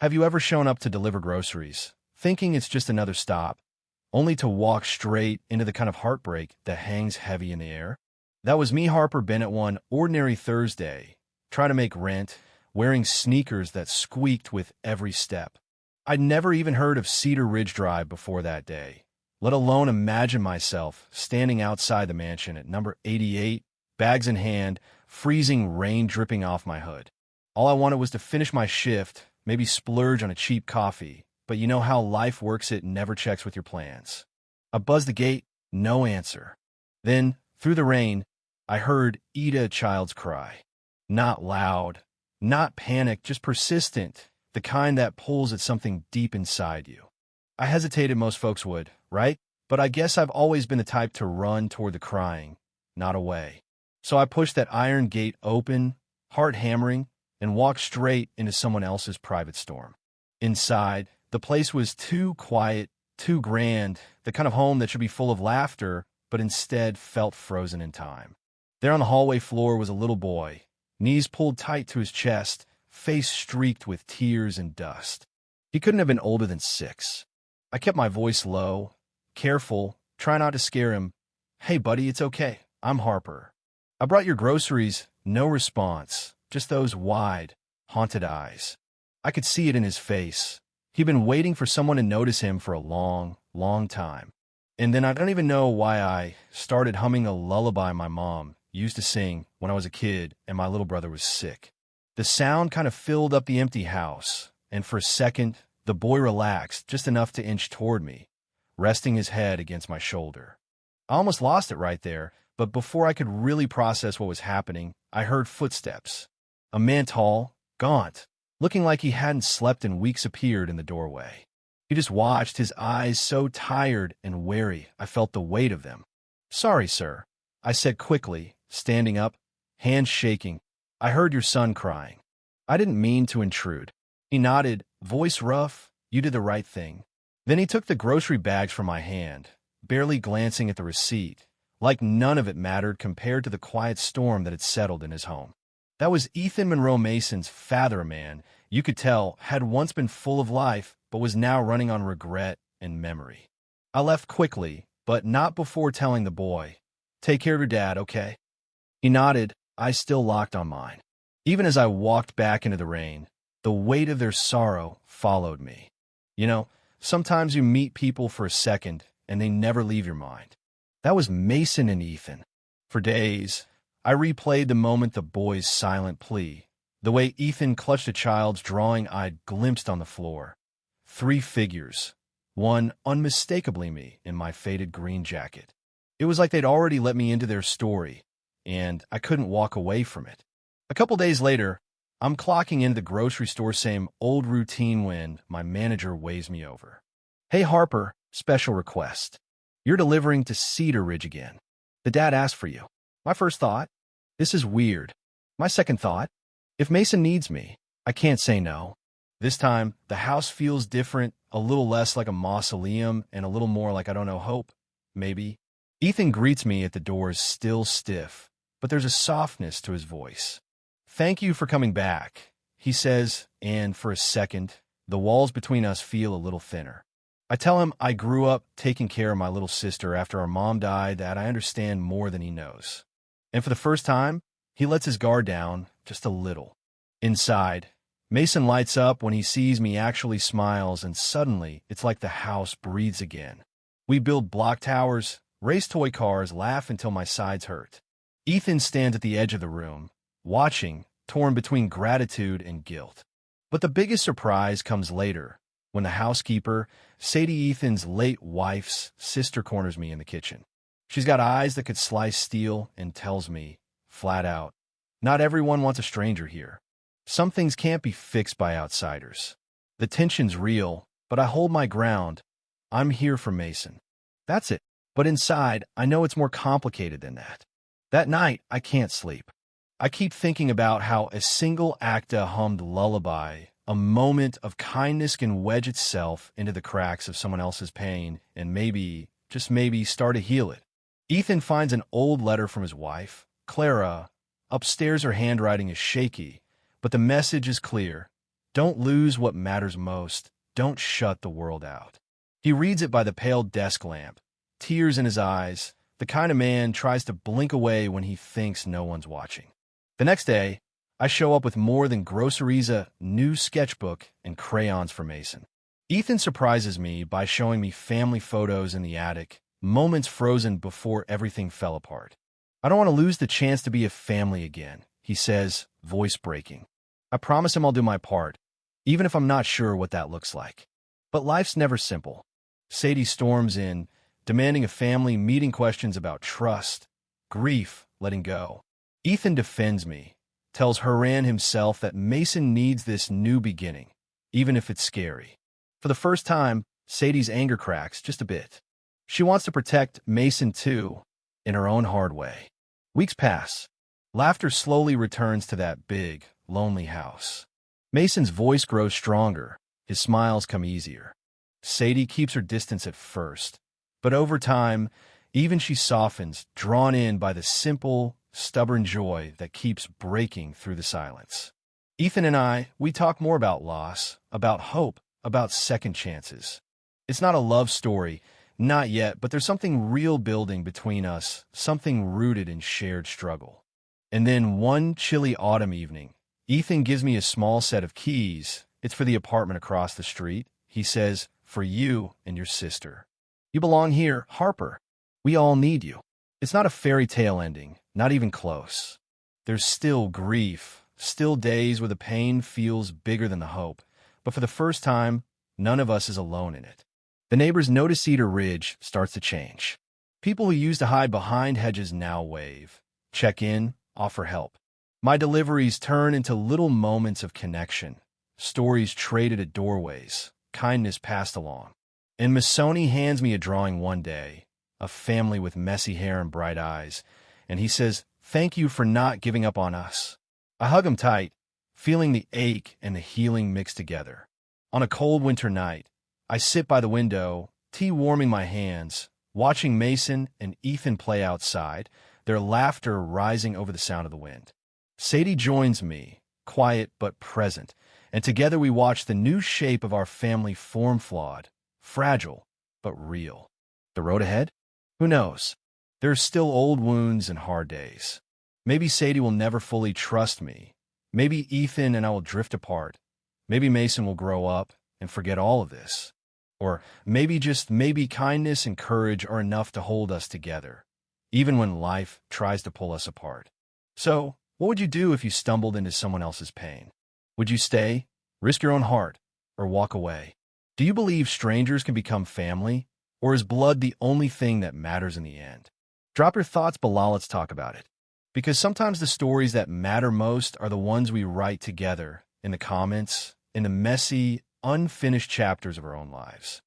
Have you ever shown up to deliver groceries, thinking it's just another stop, only to walk straight into the kind of heartbreak that hangs heavy in the air? That was me, Harper Bennett, one ordinary Thursday, trying to make rent, wearing sneakers that squeaked with every step. I'd never even heard of Cedar Ridge Drive before that day, let alone imagine myself standing outside the mansion at number 88, bags in hand, freezing rain dripping off my hood. All I wanted was to finish my shift, maybe splurge on a cheap coffee, but you know how life works, it never checks with your plans. I buzzed the gate, no answer. Then, through the rain, I heard Ida, a child's cry. Not loud, not panic, just persistent, the kind that pulls at something deep inside you. I hesitated, most folks would, right? But I guess I've always been the type to run toward the crying, not away. So I pushed that iron gate open, heart hammering, and walked straight into someone else's private storm. Inside, the place was too quiet, too grand, the kind of home that should be full of laughter, but instead felt frozen in time. There on the hallway floor was a little boy, knees pulled tight to his chest, face streaked with tears and dust. He couldn't have been older than 6. I kept my voice low, careful, try not to scare him. "Hey, buddy, it's okay. I'm Harper. I brought your groceries." No response. Just those wide, haunted eyes. I could see it in his face. He'd been waiting for someone to notice him for a long, long time. And then I don't even know why I started humming a lullaby my mom used to sing when I was a kid and my little brother was sick. The sound kind of filled up the empty house, and for a second, the boy relaxed just enough to inch toward me, resting his head against my shoulder. I almost lost it right there, but before I could really process what was happening, I heard footsteps. A man tall, gaunt, looking like he hadn't slept in weeks appeared in the doorway. He just watched, his eyes so tired and wary I felt the weight of them. "Sorry, sir," I said quickly, standing up, hands shaking. "I heard your son crying. I didn't mean to intrude." He nodded, voice rough. "You did the right thing." Then he took the grocery bags from my hand, barely glancing at the receipt, like none of it mattered compared to the quiet storm that had settled in his home. That was Ethan Monroe Mason's father, a man you could tell had once been full of life, but was now running on regret and memory. I left quickly, but not before telling the boy, "Take care of your dad, okay?" He nodded, eyes still locked on mine. Even as I walked back into the rain, the weight of their sorrow followed me. You know, sometimes you meet people for a second, and they never leave your mind. That was Mason and Ethan. For days, I replayed the moment, the boy's silent plea, the way Ethan clutched a child's drawing I'd glimpsed on the floor. 3 figures, one unmistakably me in my faded green jacket. It was like they'd already let me into their story, and I couldn't walk away from it. A couple days later, I'm clocking into the grocery store, same old routine, when my manager waves me over. "Hey, Harper, special request. You're delivering to Cedar Ridge again. The dad asked for you." My first thought, this is weird. My second thought, if Mason needs me, I can't say no. This time, the house feels different, a little less like a mausoleum and a little more like, I don't know, hope, maybe. Ethan greets me at the doors, still stiff, but there's a softness to his voice. "Thank you for coming back," he says, and for a second, the walls between us feel a little thinner. I tell him I grew up taking care of my little sister after our mom died, that I understand more than he knows. And for the first time, he lets his guard down just a little. Inside, Mason lights up when he sees me, actually smiles, and suddenly it's like the house breathes again. We build block towers, race toy cars, laugh until my sides hurt. Ethan stands at the edge of the room, watching, torn between gratitude and guilt. But the biggest surprise comes later, when the housekeeper, Sadie, Ethan's late wife's sister, corners me in the kitchen. She's got eyes that could slice steel and tells me, flat out, not everyone wants a stranger here. Some things can't be fixed by outsiders. The tension's real, but I hold my ground. I'm here for Mason. That's it. But inside, I know it's more complicated than that. That night, I can't sleep. I keep thinking about how a single acta hummed lullaby, a moment of kindness, can wedge itself into the cracks of someone else's pain and maybe, just maybe, start to heal it. Ethan finds an old letter from his wife, Clara. Upstairs, her handwriting is shaky, but the message is clear. Don't lose what matters most. Don't shut the world out. He reads it by the pale desk lamp, tears in his eyes, the kind of man tries to blink away when he thinks no one's watching. The next day, I show up with more than groceries, a new sketchbook, and crayons for Mason. Ethan surprises me by showing me family photos in the attic, moments frozen before everything fell apart. I don't want to lose the chance to be a family again, he says, voice breaking. I promise him I'll do my part, even if I'm not sure what that looks like. But life's never simple. Sadie storms in, demanding a family meeting, questions about trust, grief, letting go. Ethan defends me, tells Haran himself that Mason needs this new beginning, even if it's scary. For the first time, Sadie's anger cracks just a bit. She wants to protect Mason too, in her own hard way. Weeks pass. Laughter slowly returns to that big, lonely house. Mason's voice grows stronger. His smiles come easier. Sadie keeps her distance at first, but over time, even she softens, drawn in by the simple, stubborn joy that keeps breaking through the silence. Ethan and we talk more about loss, about hope, about second chances. It's not a love story, not yet, but there's something real building between us, something rooted in shared struggle. And then one chilly autumn evening, Ethan gives me a small set of keys. It's for the apartment across the street. He says, for you and your sister. You belong here, Harper. We all need you. It's not a fairy tale ending, not even close. There's still grief, still days where the pain feels bigger than the hope. But for the first time, none of us is alone in it. The neighbors notice Cedar Ridge starts to change. People who used to hide behind hedges now wave, check in, offer help. My deliveries turn into little moments of connection, stories traded at doorways, kindness passed along. And Missoni hands me a drawing one day, a family with messy hair and bright eyes, and he says, thank you for not giving up on us. I hug him tight, feeling the ache and the healing mixed together. On a cold winter night, I sit by the window, tea warming my hands, watching Mason and Ethan play outside, their laughter rising over the sound of the wind. Sadie joins me, quiet but present, and together we watch the new shape of our family form, flawed, fragile, but real. The road ahead? Who knows? There are still old wounds and hard days. Maybe Sadie will never fully trust me. Maybe Ethan and I will drift apart. Maybe Mason will grow up and forget all of this. Or maybe, just maybe, kindness and courage are enough to hold us together, even when life tries to pull us apart. So, what would you do if you stumbled into someone else's pain? Would you stay, risk your own heart, or walk away? Do you believe strangers can become family, or is blood the only thing that matters in the end? Drop your thoughts below, let's talk about it. Because sometimes the stories that matter most are the ones we write together in the comments, in the messy, unfinished chapters of our own lives.